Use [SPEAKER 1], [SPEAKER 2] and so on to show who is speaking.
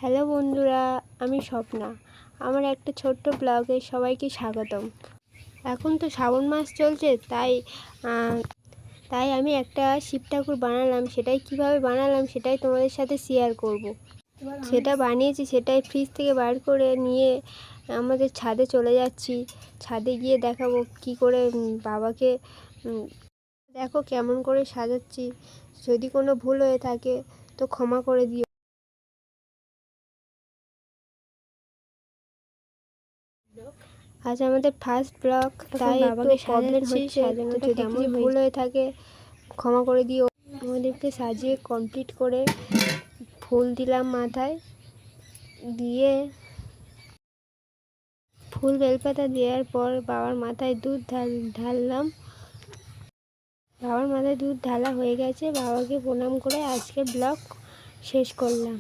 [SPEAKER 1] Hello বন্ধুরা, আমি স্বপ্না। আমার একটা ছোট্ট ব্লগে সবাইকে স্বাগতম। এখন তো শ্রাবণ মাস চলছে, তাই আমি একটা শিব ঠাকুর বানালাম। সেটাই কিভাবে বানালাম সেটাই তোমাদের সাথে শেয়ার করব। সেটা বানিয়েছি, সেটাই ফ্রিজ থেকে বার করে নিয়ে আমাদের ছাদে চলে যাচ্ছি। ছাদে গিয়ে দেখাবো কি করে বাবাকে। দেখো কেমন করে সাজাচ্ছি। যদি কোনো ভুল হয়ে থাকে তো ক্ষমা করে দিও। আজ আমাদের ফার্স্ট ব্লগ, তাই বাবাকে প্রবলেম হচ্ছে। যদি কিছু ভুল হয়ে থাকে ক্ষমা করে দিও। আমাদেরকে সাজিয়ে কমপ্লিট করে ফুল দিলাম মাথায়, দিয়ে ফুল বেলপাতা দেওয়ার পর বাবার মাথায় দুধ ঢাললাম। বাবার মাথায় দুধ ঢালা হয়ে গেছে। বাবাকে প্রণাম করে আজকে ব্লগ শেষ করলাম।